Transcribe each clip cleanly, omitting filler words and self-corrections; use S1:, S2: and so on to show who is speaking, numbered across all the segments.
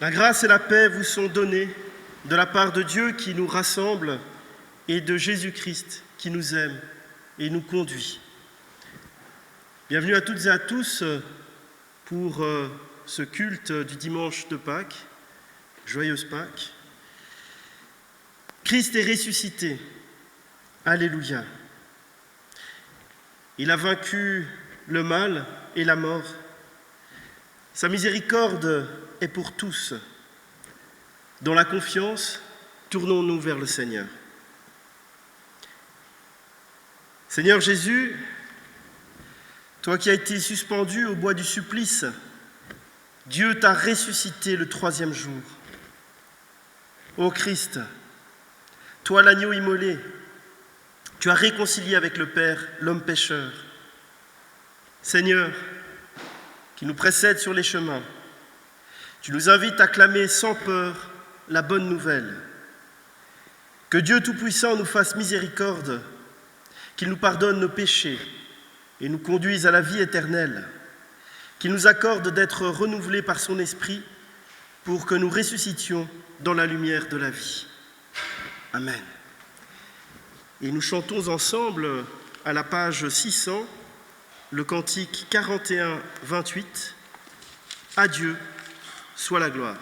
S1: La grâce et la paix vous sont données de la part de Dieu qui nous rassemble et de Jésus-Christ qui nous aime et nous conduit. Bienvenue à toutes et à tous pour ce culte du dimanche de Pâques. Joyeuse Pâques. Christ est ressuscité. Alléluia. Il a vaincu le mal et la mort. Sa miséricorde est pour tous. Dans la confiance, tournons-nous vers le Seigneur. Seigneur Jésus, toi qui as été suspendu au bois du supplice, Dieu t'a ressuscité le 3e jour. Ô Christ, toi l'agneau immolé, tu as réconcilié avec le Père l'homme pécheur. Seigneur, qui nous précède sur les chemins, tu nous invites à clamer sans peur la bonne nouvelle. Que Dieu Tout-Puissant nous fasse miséricorde, qu'il nous pardonne nos péchés et nous conduise à la vie éternelle, qu'il nous accorde d'être renouvelés par son Esprit pour que nous ressuscitions dans la lumière de la vie. Amen. Et nous chantons ensemble à la page 600 le cantique 41-28, « À Dieu soit la gloire ».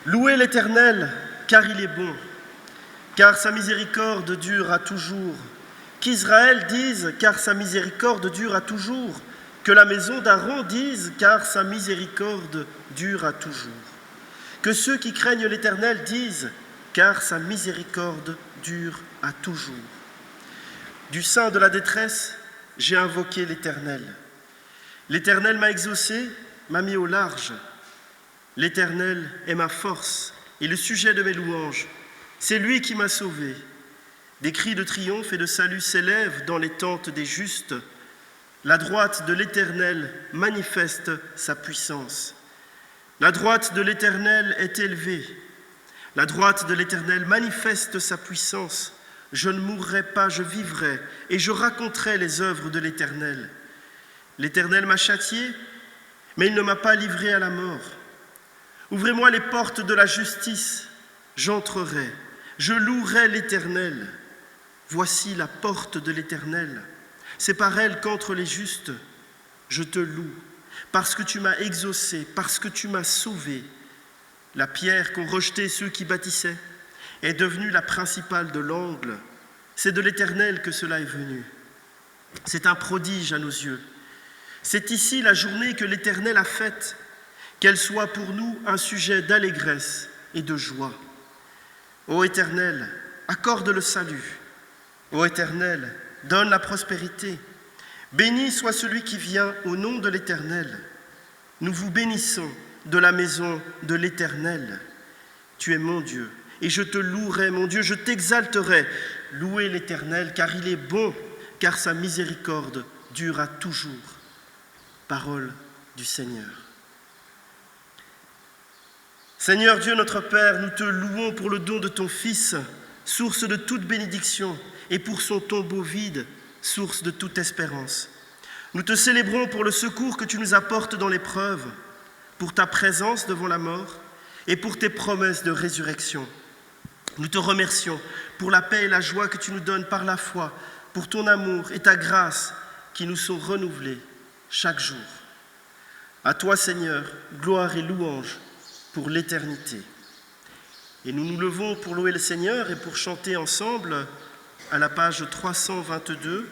S1: Louez l'Éternel, car il est bon, car sa miséricorde dure à toujours. Qu'Israël dise, car sa miséricorde dure à toujours. Que la maison d'Aaron dise, car sa miséricorde dure à toujours. Que ceux qui craignent l'Éternel disent, car sa miséricorde dure à toujours. Du sein de la détresse, j'ai invoqué l'Éternel. L'Éternel m'a exaucé, m'a mis au large. L'Éternel est ma force et le sujet de mes louanges. C'est lui qui m'a sauvé. Des cris de triomphe et de salut s'élèvent dans les tentes des justes. La droite de l'Éternel manifeste sa puissance. La droite de l'Éternel est élevée. La droite de l'Éternel manifeste sa puissance. Je ne mourrai pas, je vivrai, et je raconterai les œuvres de l'Éternel. L'Éternel m'a châtié, mais il ne m'a pas livré à la mort. Ouvrez-moi les portes de la justice, j'entrerai, je louerai l'Éternel. Voici la porte de l'Éternel. C'est par elle qu'entrent les justes. Je te loue, parce que tu m'as exaucé, parce que tu m'as sauvé. La pierre qu'ont rejetée ceux qui bâtissaient est devenue la principale de l'angle. C'est de l'Éternel que cela est venu. C'est un prodige à nos yeux. C'est ici la journée que l'Éternel a faite, qu'elle soit pour nous un sujet d'allégresse et de joie. Ô Éternel, accorde le salut. Ô Éternel, donne la prospérité. Béni soit celui qui vient au nom de l'Éternel. Nous vous bénissons de la maison de l'Éternel. Tu es mon Dieu, et je te louerai, mon Dieu, je t'exalterai. Louez l'Éternel, car il est bon, car sa miséricorde durera toujours. Parole du Seigneur. Seigneur Dieu notre Père, nous te louons pour le don de ton Fils, source de toute bénédiction, et pour son tombeau vide, source de toute espérance. Nous te célébrons pour le secours que tu nous apportes dans l'épreuve, pour ta présence devant la mort et pour tes promesses de résurrection. Nous te remercions pour la paix et la joie que tu nous donnes par la foi, pour ton amour et ta grâce qui nous sont renouvelés chaque jour. À toi, Seigneur, gloire et louange pour l'éternité. Et nous nous levons pour louer le Seigneur et pour chanter ensemble, à la page 322,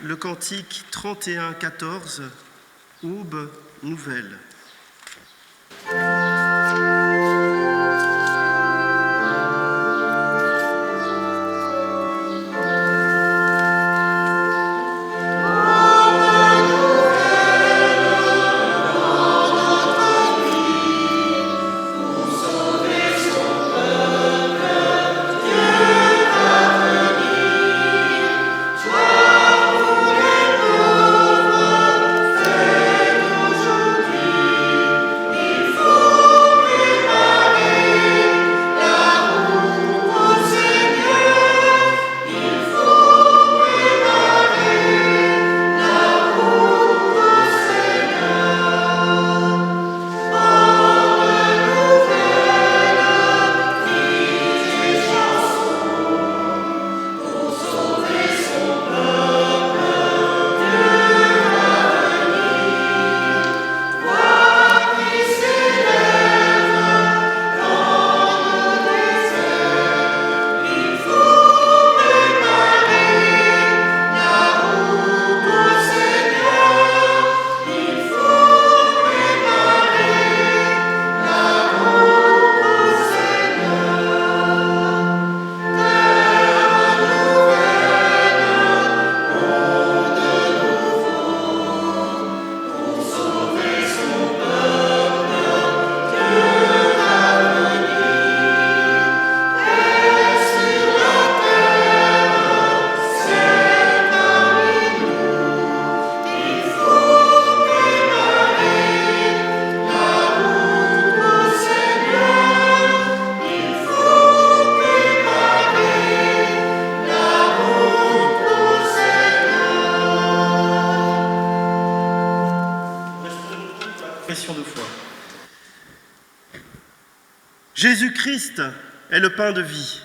S1: le cantique 31-14, Aube nouvelle. De foi. Jésus-Christ est le pain de vie.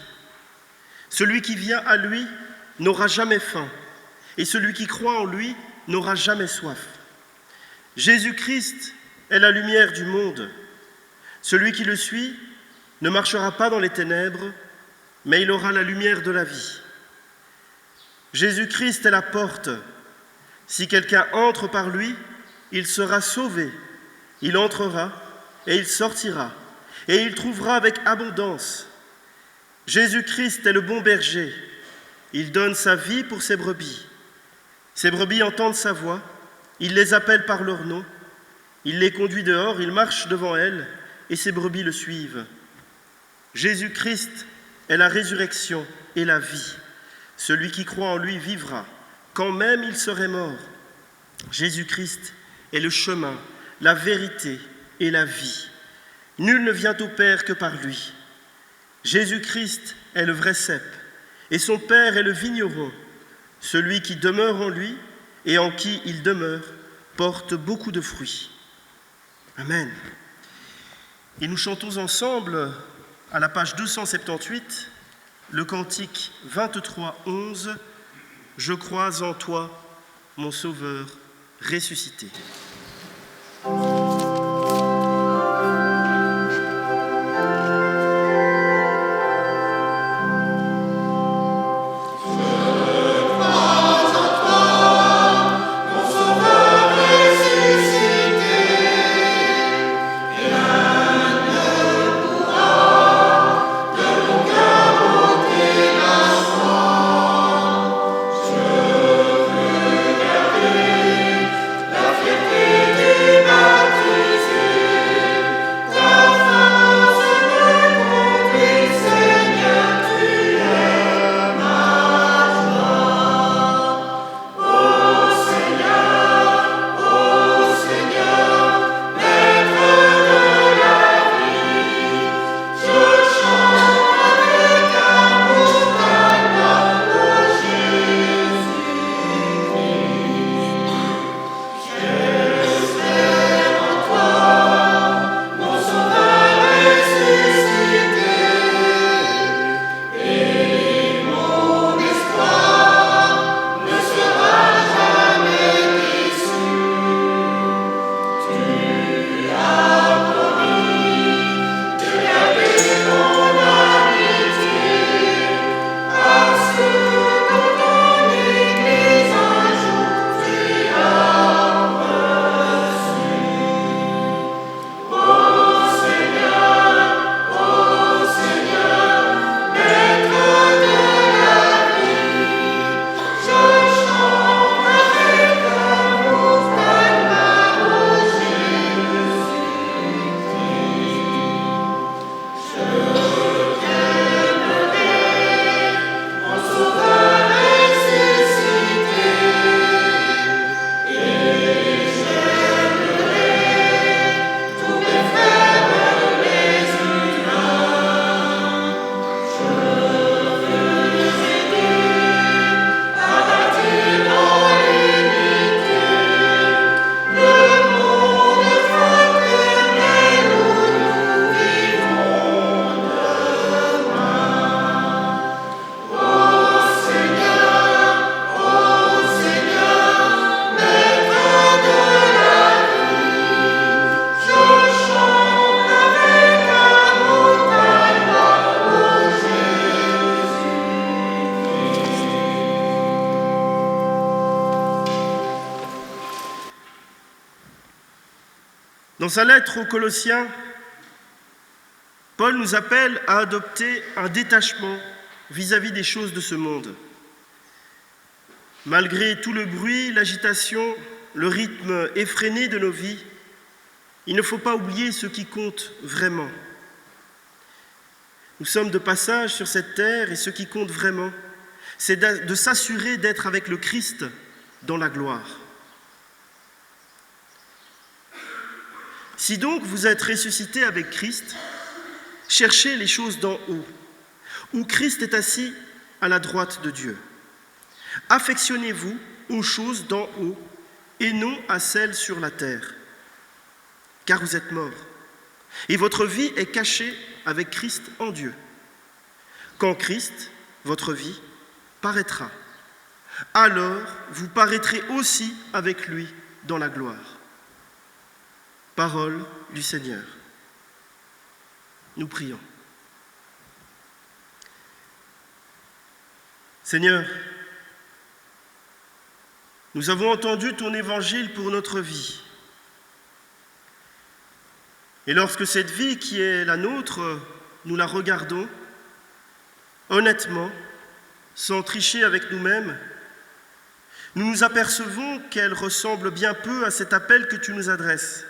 S1: Celui qui vient à lui n'aura jamais faim, et celui qui croit en lui n'aura jamais soif. Jésus-Christ est la lumière du monde. Celui qui le suit ne marchera pas dans les ténèbres, mais il aura la lumière de la vie. Jésus-Christ est la porte. Si quelqu'un entre par lui, il sera sauvé. Il entrera et il sortira, et il trouvera avec abondance. Jésus-Christ est le bon berger. Il donne sa vie pour ses brebis. Ses brebis entendent sa voix, il les appelle par leur nom, il les conduit dehors, il marche devant elles, et ses brebis le suivent. Jésus-Christ est la résurrection et la vie. Celui qui croit en lui vivra, quand même il serait mort. Jésus-Christ est le chemin, la vérité et la vie. Nul ne vient au Père que par lui. Jésus-Christ est le vrai cep, et son Père est le vigneron. Celui qui demeure en lui et en qui il demeure porte beaucoup de fruits. Amen. Et nous chantons ensemble, à la page 278, le cantique 23-11, « Je crois en toi, mon Sauveur ressuscité ».
S2: Je
S1: Dans sa lettre aux Colossiens, Paul nous appelle à adopter un détachement vis-à-vis des choses de ce monde. Malgré tout le bruit, l'agitation, le rythme effréné de nos vies, il ne faut pas oublier ce qui compte vraiment. Nous sommes de passage sur cette terre et ce qui compte vraiment, c'est de s'assurer d'être avec le Christ dans la gloire. Si donc vous êtes ressuscités avec Christ, cherchez les choses d'en haut, où Christ est assis à la droite de Dieu. Affectionnez-vous aux choses d'en haut et non à celles sur la terre, car vous êtes morts, et votre vie est cachée avec Christ en Dieu. Quand Christ, votre vie, paraîtra, alors vous paraîtrez aussi avec lui dans la gloire. Parole du Seigneur. Nous prions. Seigneur, nous avons entendu ton évangile pour notre vie. Et lorsque cette vie qui est la nôtre, nous la regardons, honnêtement, sans tricher avec nous-mêmes, nous nous apercevons qu'elle ressemble bien peu à cet appel que tu nous adresses.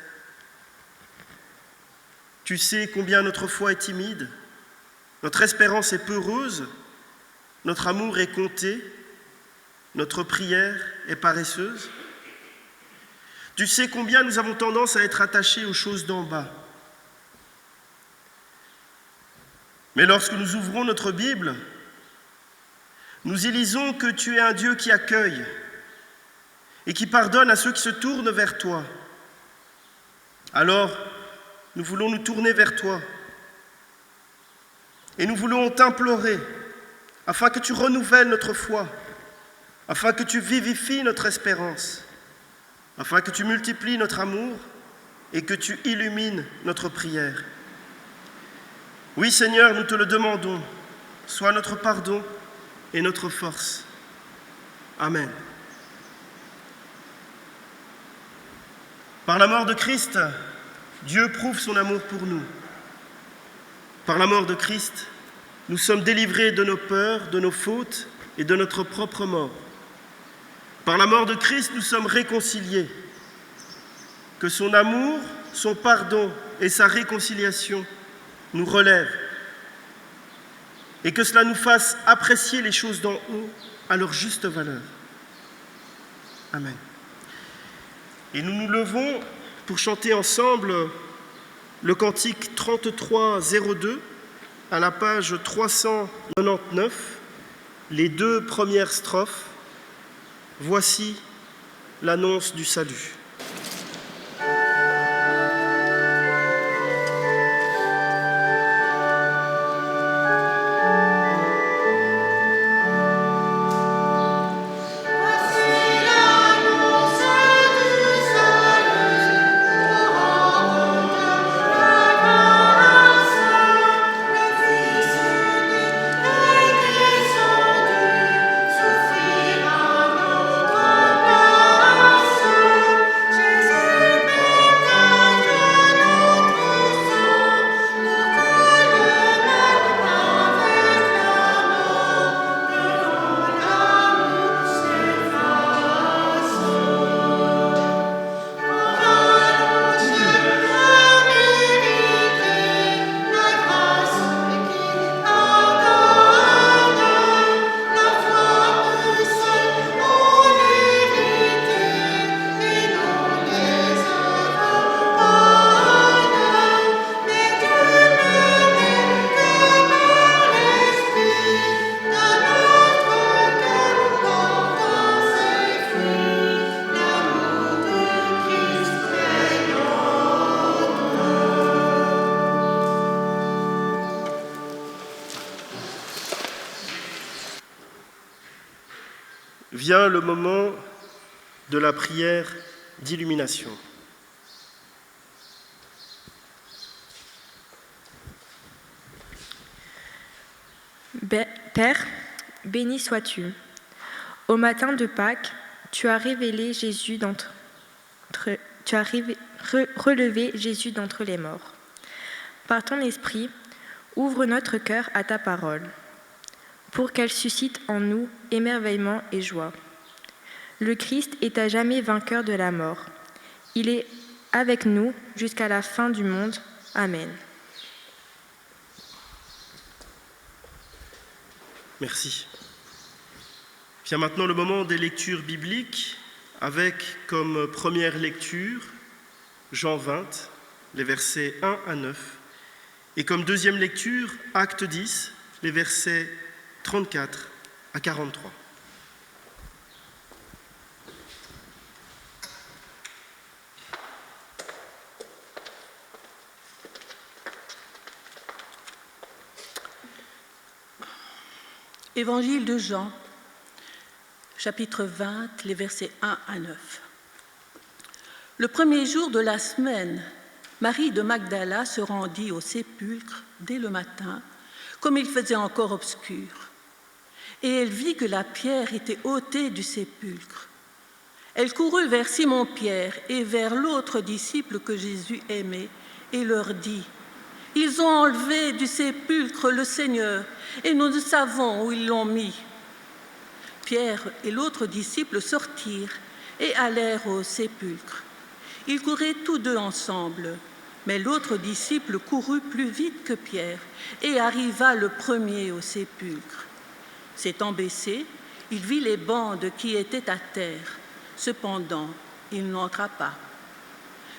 S1: Tu sais combien notre foi est timide, notre espérance est peureuse, notre amour est compté, notre prière est paresseuse. Tu sais combien nous avons tendance à être attachés aux choses d'en bas. Mais lorsque nous ouvrons notre Bible, nous y lisons que tu es un Dieu qui accueille et qui pardonne à ceux qui se tournent vers toi. Alors, nous voulons nous tourner vers toi et nous voulons t'implorer afin que tu renouvelles notre foi, afin que tu vivifies notre espérance, afin que tu multiplies notre amour et que tu illumines notre prière. Oui, Seigneur, nous te le demandons, sois notre pardon et notre force. Amen. Par la mort de Christ, Dieu prouve son amour pour nous. Par la mort de Christ, nous sommes délivrés de nos peurs, de nos fautes et de notre propre mort. Par la mort de Christ, nous sommes réconciliés. Que son amour, son pardon et sa réconciliation nous relèvent et que cela nous fasse apprécier les choses d'en haut à leur juste valeur. Amen. Et nous nous levons pour chanter ensemble le cantique 33-02 à la page 399, les 2 premières strophes. Voici l'annonce du salut. Vient le moment de la prière d'illumination.
S2: Père, béni sois-tu. Au matin de Pâques, tu as révélé Jésus tu as relevé Jésus d'entre les morts. Par ton esprit, ouvre notre cœur à ta parole, pour qu'elle suscite en nous émerveillement et joie. Le Christ est à jamais vainqueur de la mort. Il est avec nous jusqu'à la fin du monde. Amen.
S1: Merci. Vient maintenant le moment des lectures bibliques, avec comme première lecture Jean 20, les versets 1 à 9, et comme deuxième lecture Acte 10, les versets 34 à 43.
S3: Évangile de Jean, chapitre 20, les versets 1 à 9. Le premier jour de la semaine, Marie de Magdala se rendit au sépulcre dès le matin, comme il faisait encore obscur, et elle vit que la pierre était ôtée du sépulcre. Elle courut vers Simon-Pierre et vers l'autre disciple que Jésus aimait et leur dit : « Ils ont enlevé du sépulcre le Seigneur, et nous ne savons où ils l'ont mis. » Pierre et l'autre disciple sortirent et allèrent au sépulcre. Ils couraient tous deux ensemble, mais l'autre disciple courut plus vite que Pierre et arriva le premier au sépulcre. S'étant baissé, il vit les bandes qui étaient à terre. Cependant, il n'entra pas.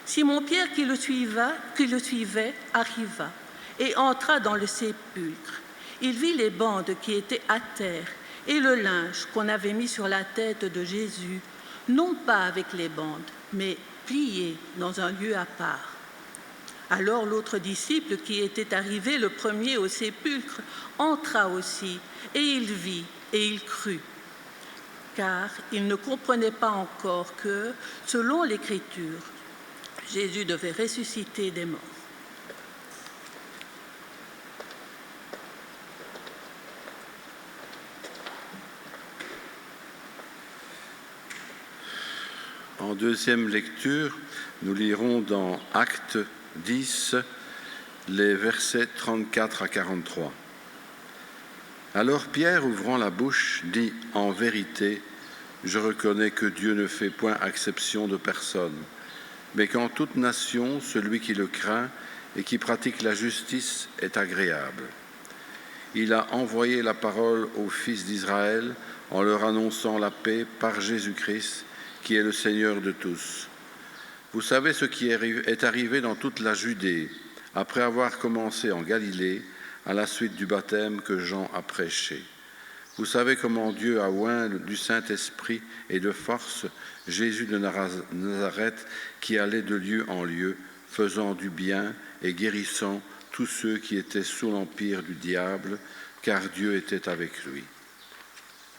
S3: Simon-Pierre, qui le suivait, arriva et entra dans le sépulcre. Il vit les bandes qui étaient à terre et le linge qu'on avait mis sur la tête de Jésus, non pas avec les bandes, mais plié dans un lieu à part. Alors l'autre disciple, qui était arrivé le premier au sépulcre, entra aussi, et il vit et il crut, car il ne comprenait pas encore que, selon l'Écriture, Jésus devait ressusciter des morts.
S4: En deuxième lecture, nous lirons dans Acte 10, les versets 34 à 43. Alors Pierre, ouvrant la bouche, dit : « En vérité, je reconnais que Dieu ne fait point acception de personne, mais qu'en toute nation, celui qui le craint et qui pratique la justice est agréable. Il a envoyé la parole aux fils d'Israël en leur annonçant la paix par Jésus-Christ, qui est le Seigneur de tous. Vous savez ce qui est arrivé dans toute la Judée, après avoir commencé en Galilée, à la suite du baptême que Jean a prêché. Vous savez comment Dieu a oint du Saint-Esprit et de force Jésus de Nazareth, qui allait de lieu en lieu, faisant du bien et guérissant tous ceux qui étaient sous l'empire du diable, car Dieu était avec lui.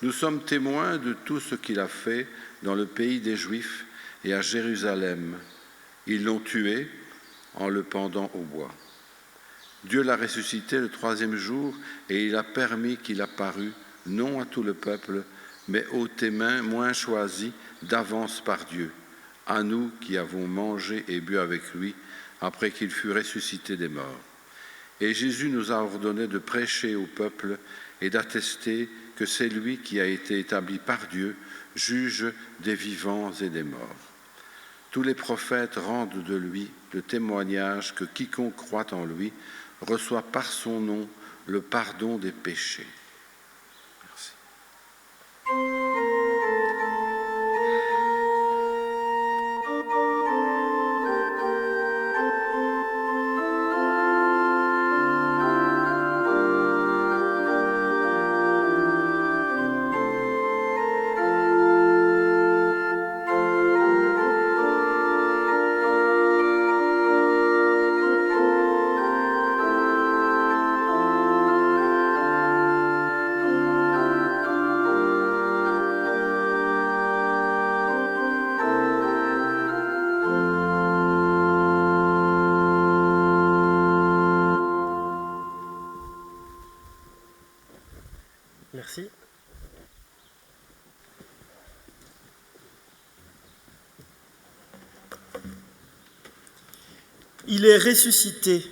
S4: Nous sommes témoins de tout ce qu'il a fait dans le pays des Juifs et à Jérusalem. Ils l'ont tué en le pendant au bois. Dieu l'a ressuscité le troisième jour et il a permis qu'il apparût, non à tout le peuple, mais aux témoins choisis d'avance par Dieu, à nous qui avons mangé et bu avec lui après qu'il fut ressuscité des morts. Et Jésus nous a ordonné de prêcher au peuple et d'attester que c'est lui qui a été établi par Dieu, juge des vivants et des morts. Tous les prophètes rendent de lui le témoignage que quiconque croit en lui reçoit par son nom le pardon des péchés. Merci.
S1: Il est ressuscité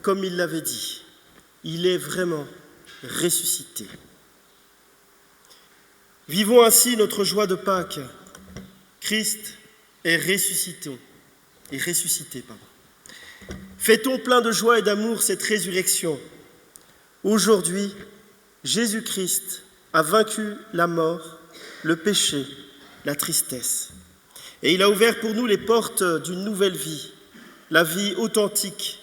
S1: comme il l'avait dit. Il est vraiment ressuscité. Vivons ainsi notre joie de Pâques. Christ est ressuscité. Fêtons plein de joie et d'amour cette résurrection. Aujourd'hui, Jésus-Christ a vaincu la mort, le péché, la tristesse. Et il a ouvert pour nous les portes d'une nouvelle vie, la vie authentique,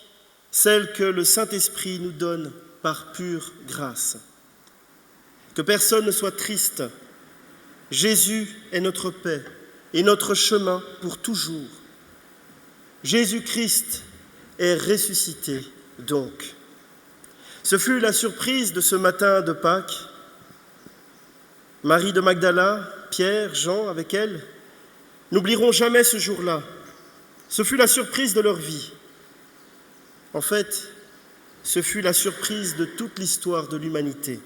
S1: celle que le Saint-Esprit nous donne par pure grâce. Que personne ne soit triste. Jésus est notre paix et notre chemin pour toujours. Jésus-Christ est ressuscité donc. Ce fut la surprise de ce matin de Pâques. Marie de Magdala, Pierre, Jean avec elle, n'oublieront jamais ce jour-là. Ce fut la surprise de leur vie. En fait, ce fut la surprise de toute l'histoire de l'humanité.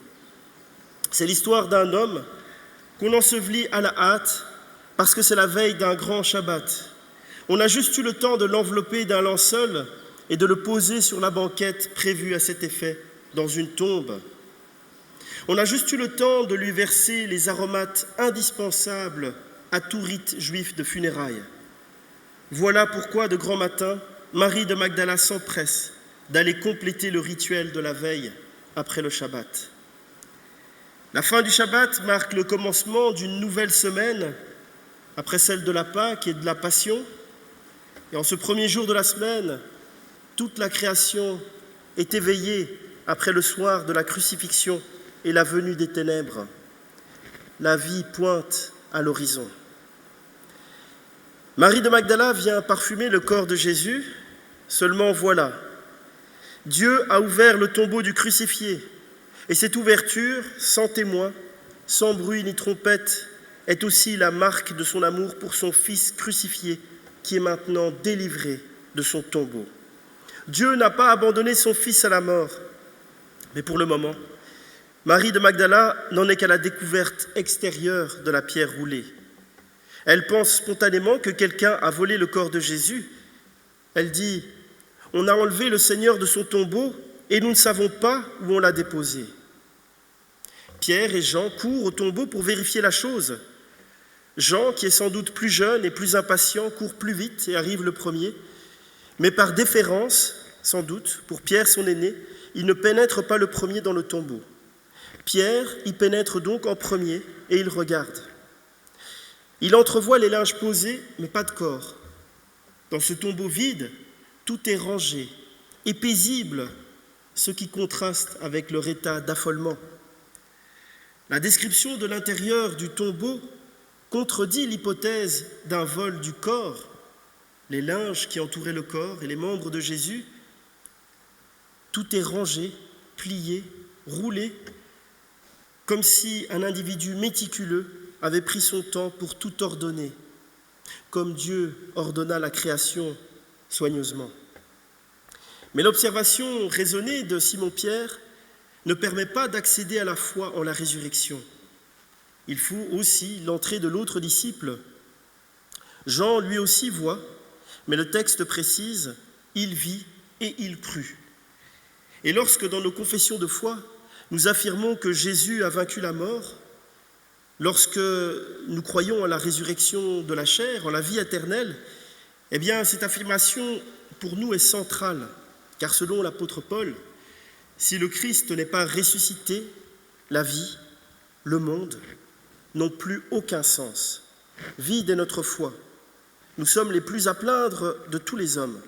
S1: C'est l'histoire d'un homme qu'on ensevelit à la hâte parce que c'est la veille d'un grand Shabbat. On a juste eu le temps de l'envelopper d'un linceul et de le poser sur la banquette prévue à cet effet dans une tombe. On a juste eu le temps de lui verser les aromates indispensables à tout rite juif de funérailles. Voilà pourquoi, de grand matin, Marie de Magdala s'empresse d'aller compléter le rituel de la veille après le Shabbat. La fin du Shabbat marque le commencement d'une nouvelle semaine, après celle de la Pâque et de la Passion. Et en ce premier jour de la semaine, toute la création est éveillée après le soir de la crucifixion et la venue des ténèbres. La vie pointe à l'horizon. Marie de Magdala vient parfumer le corps de Jésus, seulement voilà, Dieu a ouvert le tombeau du crucifié, et cette ouverture, sans témoin, sans bruit ni trompette, est aussi la marque de son amour pour son Fils crucifié, qui est maintenant délivré de son tombeau. Dieu n'a pas abandonné son Fils à la mort, mais pour le moment, Marie de Magdala n'en est qu'à la découverte extérieure de la pierre roulée. Elle pense spontanément que quelqu'un a volé le corps de Jésus. Elle dit « On a enlevé le Seigneur de son tombeau et nous ne savons pas où on l'a déposé. » Pierre et Jean courent au tombeau pour vérifier la chose. Jean, qui est sans doute plus jeune et plus impatient, court plus vite et arrive le premier. Mais par déférence, sans doute, pour Pierre son aîné, il ne pénètre pas le premier dans le tombeau. Pierre y pénètre donc en premier et il regarde. Il entrevoit les linges posés, mais pas de corps. Dans ce tombeau vide, tout est rangé et paisible, ce qui contraste avec leur état d'affolement. La description de l'intérieur du tombeau contredit l'hypothèse d'un vol du corps. Les linges qui entouraient le corps et les membres de Jésus, tout est rangé, plié, roulé, comme si un individu méticuleux avait pris son temps pour tout ordonner, comme Dieu ordonna la création soigneusement. Mais l'observation raisonnée de Simon-Pierre ne permet pas d'accéder à la foi en la résurrection. Il faut aussi l'entrée de l'autre disciple. Jean, lui aussi, voit, mais le texte précise « il vit et il crut ». Et lorsque, dans nos confessions de foi, nous affirmons que Jésus a vaincu la mort, lorsque nous croyons à la résurrection de la chair, en la vie éternelle, eh bien, cette affirmation, pour nous, est centrale, car selon l'apôtre Paul, si le Christ n'est pas ressuscité, la vie, le monde, n'ont plus aucun sens. Vide est notre foi. Nous sommes les plus à plaindre de tous les hommes.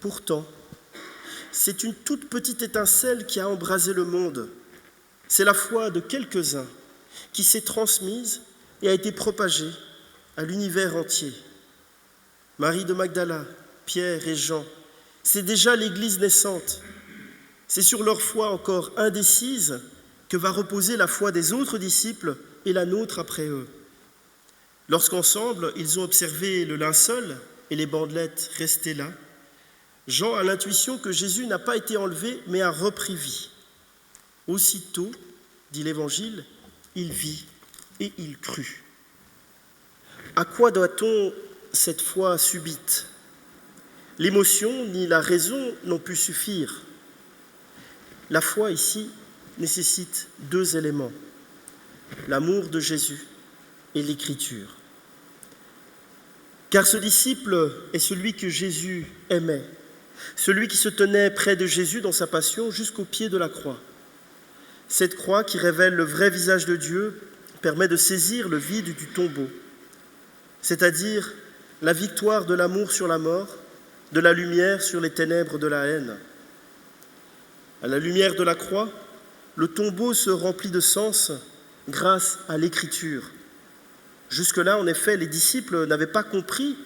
S1: Pourtant, c'est une toute petite étincelle qui a embrasé le monde. C'est la foi de quelques-uns qui s'est transmise et a été propagée à l'univers entier. Marie de Magdala, Pierre et Jean, c'est déjà l'Église naissante. C'est sur leur foi encore indécise que va reposer la foi des autres disciples et la nôtre après eux. Lorsqu'ensemble, ils ont observé le linceul et les bandelettes restées là, Jean a l'intuition que Jésus n'a pas été enlevé, mais a repris vie. Aussitôt, dit l'Évangile, il vit et il crut. À quoi doit-on cette foi subite ? l'émotion ni la raison n'ont pu suffire. La foi ici nécessite 2 éléments, l'amour de Jésus et l'Écriture. Car ce disciple est celui que Jésus aimait, celui qui se tenait près de Jésus dans sa passion jusqu'au pied de la croix. Cette croix qui révèle le vrai visage de Dieu permet de saisir le vide du tombeau, c'est-à-dire la victoire de l'amour sur la mort, de la lumière sur les ténèbres de la haine. À la lumière de la croix, le tombeau se remplit de sens grâce à l'Écriture. Jusque-là, en effet, les disciples n'avaient pas compris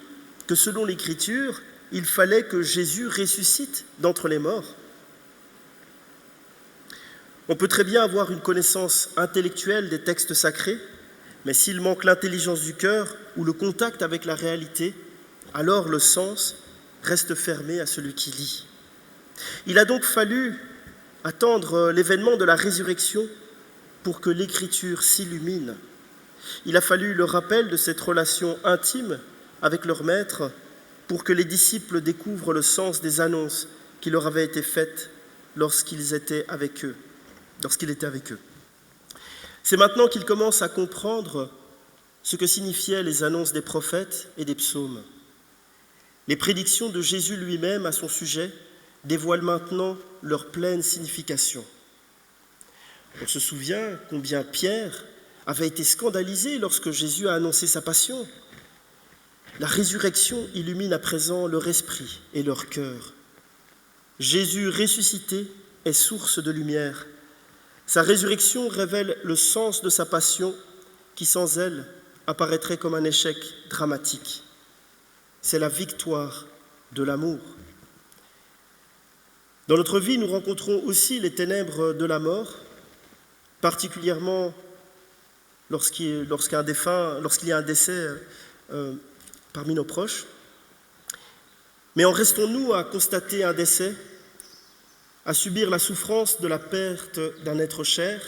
S1: que selon l'Écriture, il fallait que Jésus ressuscite d'entre les morts. On peut très bien avoir une connaissance intellectuelle des textes sacrés, mais s'il manque l'intelligence du cœur ou le contact avec la réalité, alors le sens reste fermé à celui qui lit. Il a donc fallu attendre l'événement de la résurrection pour que l'Écriture s'illumine. Il a fallu le rappel de cette relation intime avec leur maître pour que les disciples découvrent le sens des annonces qui leur avaient été faites lorsqu'il était avec eux. C'est maintenant qu'ils commencent à comprendre ce que signifiaient les annonces des prophètes et des psaumes. Les prédictions de Jésus lui-même à son sujet dévoilent maintenant leur pleine signification. On se souvient combien Pierre avait été scandalisé lorsque Jésus a annoncé sa passion. La résurrection illumine à présent leur esprit et leur cœur. Jésus ressuscité est source de lumière. Sa résurrection révèle le sens de sa passion qui, sans elle, apparaîtrait comme un échec dramatique. C'est la victoire de l'amour. Dans notre vie, nous rencontrons aussi les ténèbres de la mort, particulièrement lorsqu'il y a un décès parmi nos proches. Mais en restons-nous à constater un décès, à subir la souffrance de la perte d'un être cher,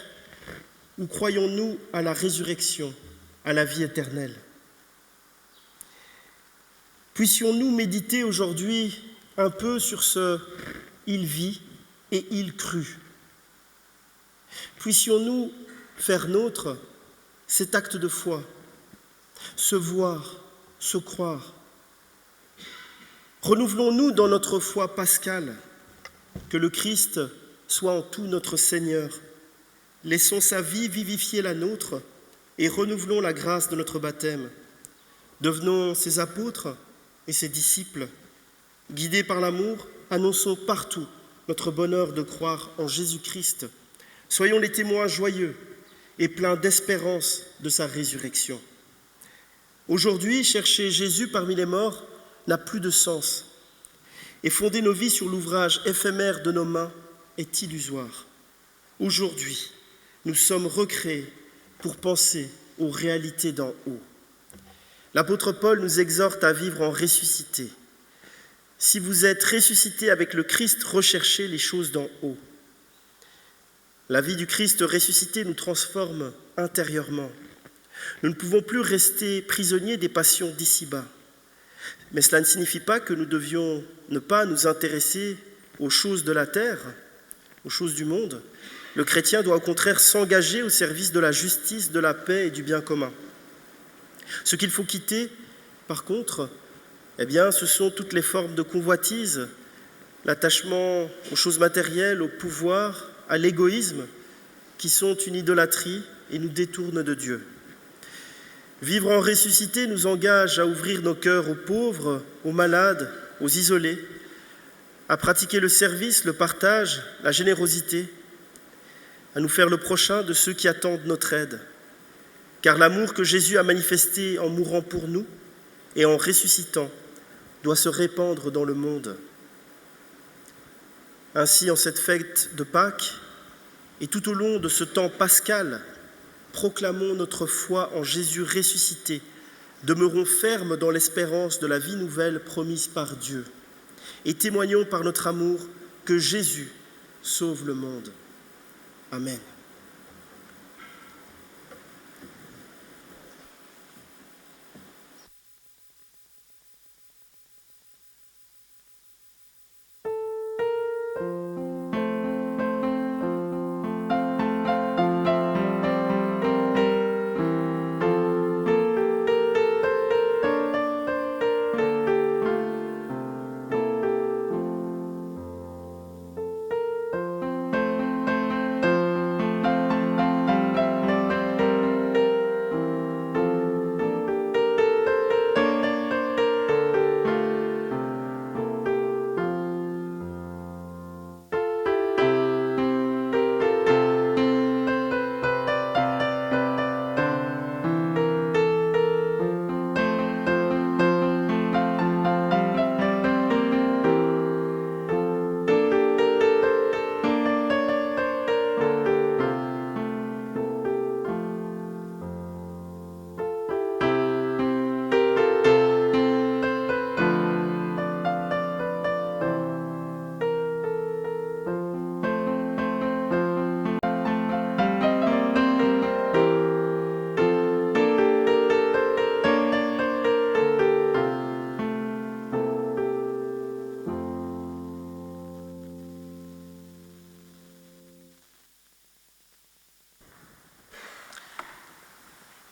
S1: ou croyons-nous à la résurrection, à la vie éternelle? Puissions-nous méditer aujourd'hui un peu sur ce « il vit » et « il crut ». Puissions-nous faire nôtre cet acte de foi, se voir, se croire. Renouvelons-nous dans notre foi pascale, que le Christ soit en tout notre Seigneur. Laissons sa vie vivifier la nôtre et renouvelons la grâce de notre baptême. Devenons ses apôtres et ses disciples. Guidés par l'amour, annonçons partout notre bonheur de croire en Jésus-Christ. Soyons les témoins joyeux et pleins d'espérance de sa résurrection. Aujourd'hui, chercher Jésus parmi les morts n'a plus de sens. Et fonder nos vies sur l'ouvrage éphémère de nos mains est illusoire. Aujourd'hui, nous sommes recréés pour penser aux réalités d'en haut. L'apôtre Paul nous exhorte à vivre en ressuscité. Si vous êtes ressuscités avec le Christ, recherchez les choses d'en haut. La vie du Christ ressuscité nous transforme intérieurement. Nous ne pouvons plus rester prisonniers des passions d'ici-bas. Mais cela ne signifie pas que nous devions ne pas nous intéresser aux choses de la terre, aux choses du monde. Le chrétien doit au contraire s'engager au service de la justice, de la paix et du bien commun. Ce qu'il faut quitter, par contre, ce sont toutes les formes de convoitise, l'attachement aux choses matérielles, au pouvoir, à l'égoïsme, qui sont une idolâtrie et nous détournent de Dieu. Vivre en ressuscité nous engage à ouvrir nos cœurs aux pauvres, aux malades, aux isolés, à pratiquer le service, le partage, la générosité, à nous faire le prochain de ceux qui attendent notre aide. Car l'amour que Jésus a manifesté en mourant pour nous et en ressuscitant doit se répandre dans le monde. Ainsi, en cette fête de Pâques et tout au long de ce temps pascal, proclamons notre foi en Jésus ressuscité, demeurons fermes dans l'espérance de la vie nouvelle promise par Dieu et témoignons par notre amour que Jésus sauve le monde. Amen.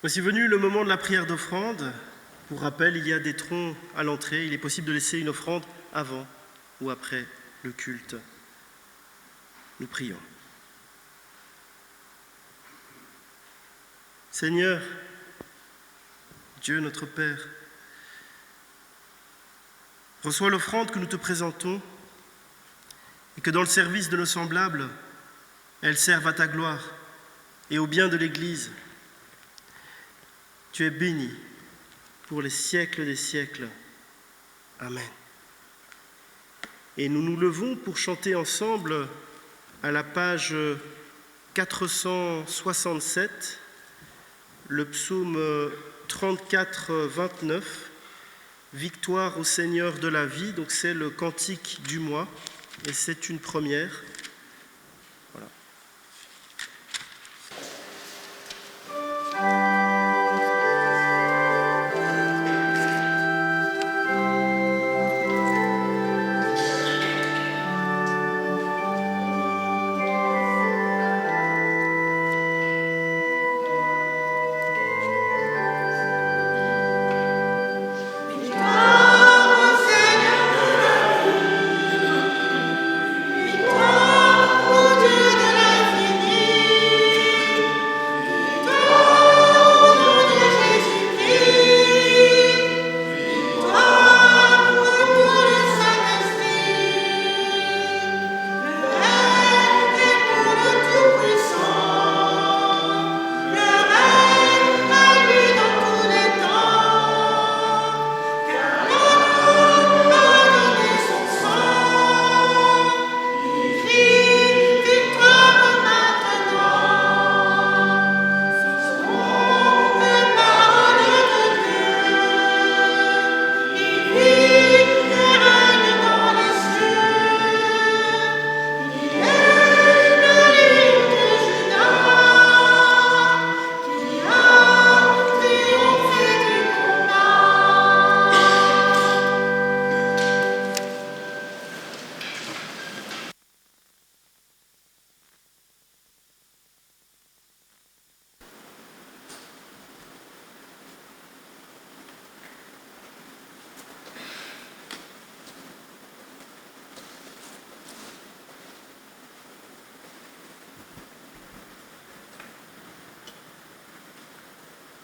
S1: Voici venu le moment de la prière d'offrande. Pour rappel, il y a des troncs à l'entrée. Il est possible de laisser une offrande avant ou après le culte. Nous prions. Seigneur, Dieu notre Père, reçois l'offrande que nous te présentons et que dans le service de nos semblables, elle serve à ta gloire et au bien de l'Église. Tu es béni pour les siècles des siècles. Amen. Et nous nous levons pour chanter ensemble à la page 467, le psaume 34, 29, Victoire au Seigneur de la vie. Donc c'est le cantique du mois et c'est une première. Voilà.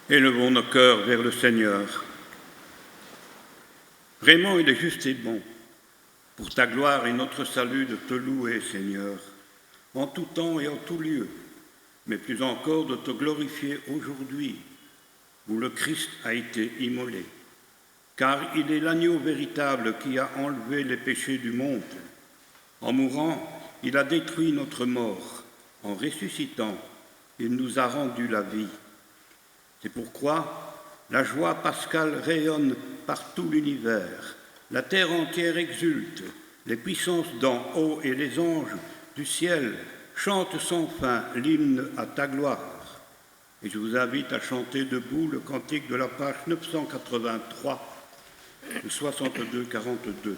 S5: Élevons nos cœurs vers le Seigneur. Vraiment, il est juste et bon, pour ta gloire et notre salut, de te louer, Seigneur, en tout temps et en tout lieu, mais plus encore de te glorifier aujourd'hui, où le Christ a été immolé, car il est l'agneau véritable qui a enlevé les péchés du monde. En mourant, il a détruit notre mort. En ressuscitant, il nous a rendu la vie. C'est pourquoi la joie pascale rayonne par tout l'univers. La terre entière exulte, les puissances d'en haut et les anges du ciel chantent sans fin l'hymne à ta gloire. Et je vous invite à chanter debout le cantique de la page 983, le 62-42.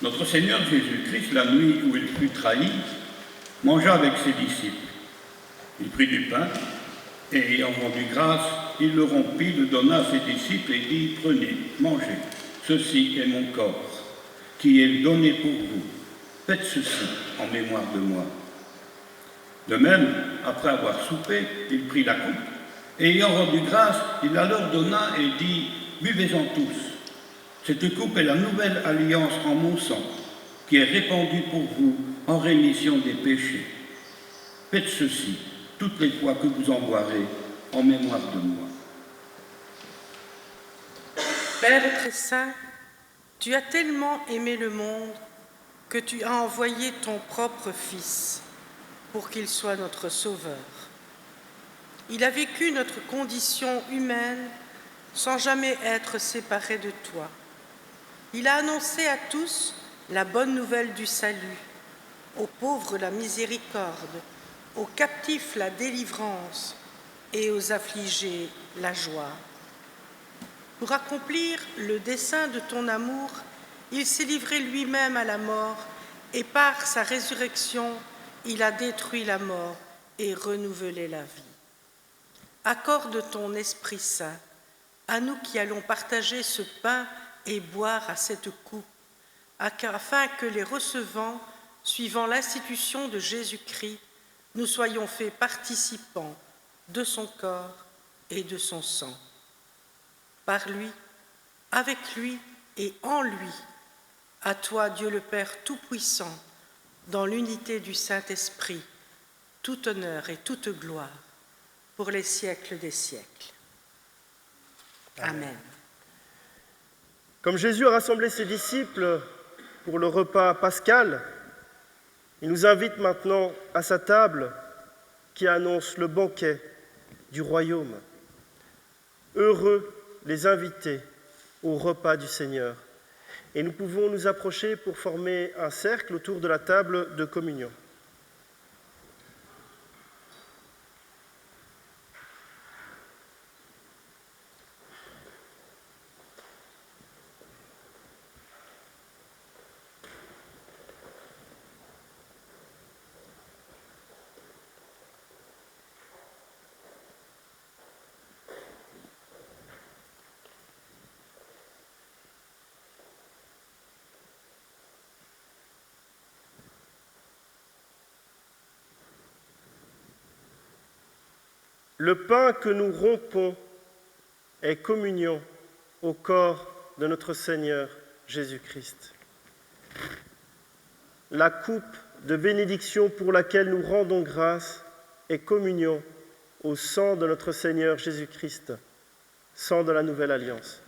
S5: Notre Seigneur Jésus-Christ, la nuit où il fut trahi, mangea avec ses disciples. Il prit du pain et, ayant rendu grâce, il le rompit, le donna à ses disciples et dit : « Prenez, mangez, ceci est mon corps, qui est donné pour vous. Faites ceci en mémoire de moi. » De même, après avoir soupé, il prit la coupe et, ayant rendu grâce, il la leur donna et dit : « buvez-en tous. Cette coupe est la nouvelle alliance en mon sang, qui est répandue pour vous en rémission des péchés. Faites ceci toutes les fois que vous en boirez en mémoire de moi.
S6: Père très saint, tu as tellement aimé le monde que tu as envoyé ton propre Fils pour qu'il soit notre Sauveur. Il a vécu notre condition humaine sans jamais être séparé de toi. Il a annoncé à tous la bonne nouvelle du salut, aux pauvres la miséricorde, aux captifs la délivrance et aux affligés la joie. Pour accomplir le dessein de ton amour, il s'est livré lui-même à la mort et par sa résurrection, il a détruit la mort et renouvelé la vie. Accorde ton Esprit Saint à nous qui allons partager ce pain et boire à cette coupe, afin que les recevant, suivant l'institution de Jésus-Christ, nous soyons faits participants de son corps et de son sang. Par lui, avec lui et en lui, à toi, Dieu le Père Tout-Puissant, dans l'unité du Saint-Esprit, tout honneur et toute gloire, pour les siècles des siècles. Amen.
S1: Comme Jésus a rassemblé ses disciples pour le repas pascal, il nous invite maintenant à sa table qui annonce le banquet du royaume. Heureux les invités au repas du Seigneur. Et nous pouvons nous approcher pour former un cercle autour de la table de communion. Le pain que nous rompons est communion au corps de notre Seigneur Jésus-Christ. La coupe de bénédiction pour laquelle nous rendons grâce est communion au sang de notre Seigneur Jésus-Christ, sang de la nouvelle alliance.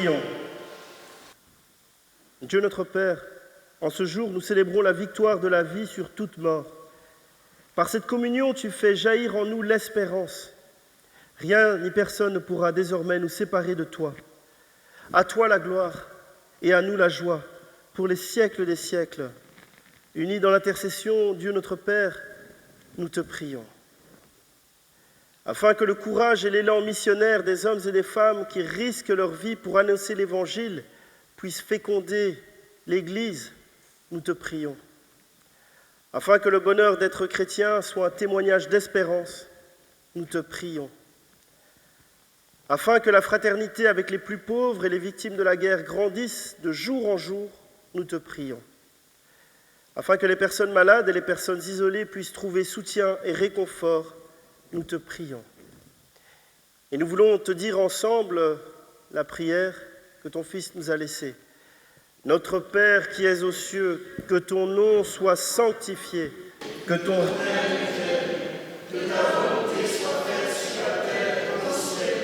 S1: prions. Dieu notre Père, en ce jour, nous célébrons la victoire de la vie sur toute mort. Par cette communion, tu fais jaillir en nous l'espérance. Rien ni personne ne pourra désormais nous séparer de toi. À toi la gloire et à nous la joie, pour les siècles des siècles. Unis dans l'intercession, Dieu notre Père, nous te prions. Afin que le courage et l'élan missionnaire des hommes et des femmes qui risquent leur vie pour annoncer l'Évangile puissent féconder l'Église, nous te prions. Afin que le bonheur d'être chrétien soit un témoignage d'espérance, nous te prions. Afin que la fraternité avec les plus pauvres et les victimes de la guerre grandisse de jour en jour, nous te prions. Afin que les personnes malades et les personnes isolées puissent trouver soutien et réconfort, nous te prions. Et nous voulons te dire ensemble la prière que ton Fils nous a laissée. Notre Père qui es aux cieux, que ton nom soit sanctifié, que ton règne vienne, que ta volonté soit faite sur la terre comme au ciel.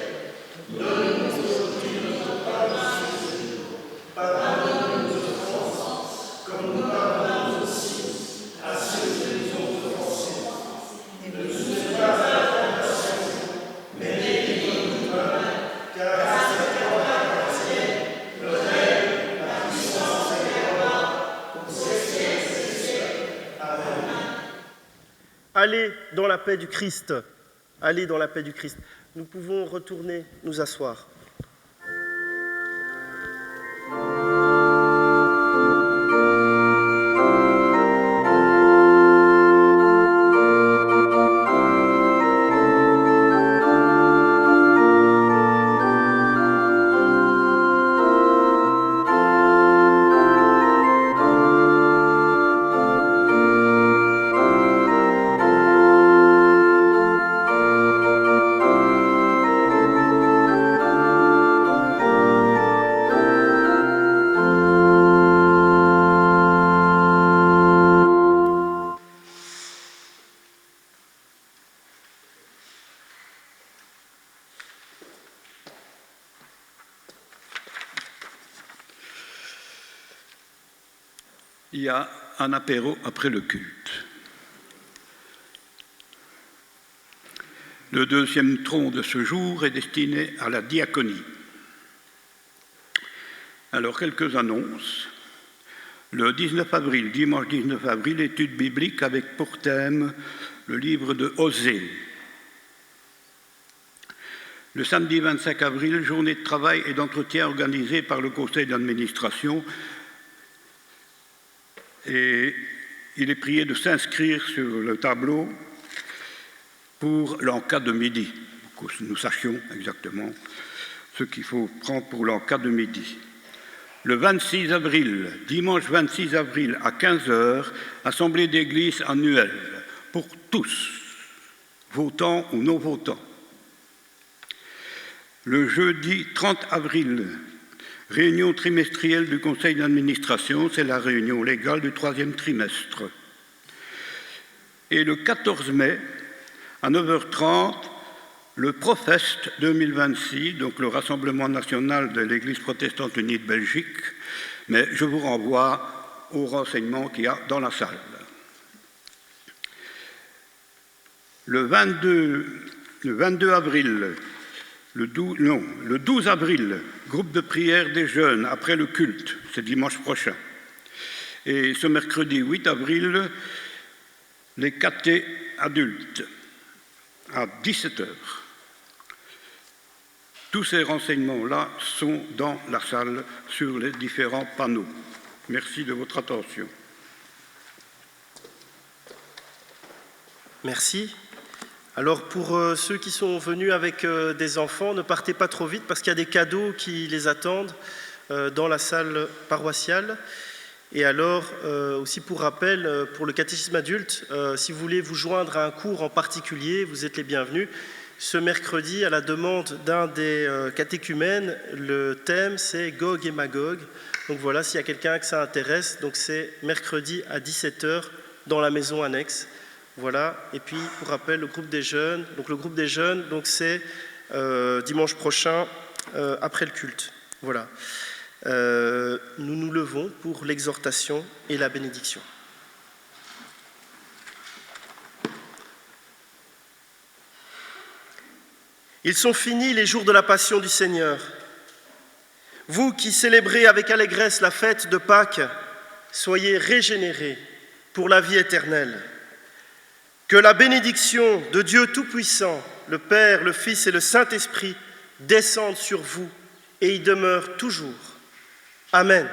S1: Donne-nous aujourd'hui notre pain de ce jour. Pardonne-nous nos offenses, comme nous pardonnons aussi à ceux qui nous ont offensés. Ne nous mets pas à la tentation, mais délivre-nous du mal, car à toi appartient le règne, la puissance et la gloire, pour ces siècles et siècles. Amen. Allez dans la paix du Christ. Allez dans la paix du Christ. Nous pouvons retourner nous asseoir.
S5: Il y a un apéro après le culte. Le deuxième tronc de ce jour est destiné à la diaconie. Alors, quelques annonces. Le 19 avril, dimanche 19 avril, étude biblique avec pour thème le livre de Osée. Le samedi 25 avril, journée de travail et d'entretien organisée par le conseil d'administration. Et il est prié de s'inscrire sur le tableau pour l'enca de midi, pour que nous sachions exactement ce qu'il faut prendre pour l'enca de midi. Le 26 avril, dimanche 26 avril à 15h, assemblée d'église annuelle pour tous, votants ou non votants. Le jeudi 30 avril, réunion trimestrielle du conseil d'administration, c'est la réunion légale du 3e trimestre. Et le 14 mai, à 9h30, le Profest 2026, donc le Rassemblement national de l'Église protestante unie de Belgique, mais je vous renvoie aux renseignements qu'il y a dans la salle. Le 22 avril, le 12 avril, groupe de prière des jeunes après le culte, c'est dimanche prochain. Et ce mercredi 8 avril, les catés adultes à 17h. Tous ces renseignements-là sont dans la salle sur les différents panneaux. Merci de votre attention.
S1: Merci. Alors pour ceux qui sont venus avec des enfants, ne partez pas trop vite parce qu'il y a des cadeaux qui les attendent dans la salle paroissiale. Et alors, aussi pour rappel, pour le catéchisme adulte, si vous voulez vous joindre à un cours en particulier, vous êtes les bienvenus. Ce mercredi, à la demande d'un des catéchumènes, le thème c'est Gog et Magog. Donc voilà, s'il y a quelqu'un que ça intéresse, donc c'est mercredi à 17h dans la maison annexe. Voilà, et puis pour rappel, le groupe des jeunes, donc c'est dimanche prochain après le culte. Voilà. Nous nous levons pour l'exhortation et la bénédiction. Ils sont finis les jours de la passion du Seigneur. Vous qui célébrez avec allégresse la fête de Pâques, soyez régénérés pour la vie éternelle. Que la bénédiction de Dieu Tout-Puissant, le Père, le Fils et le Saint-Esprit descende sur vous et y demeure toujours. Amen.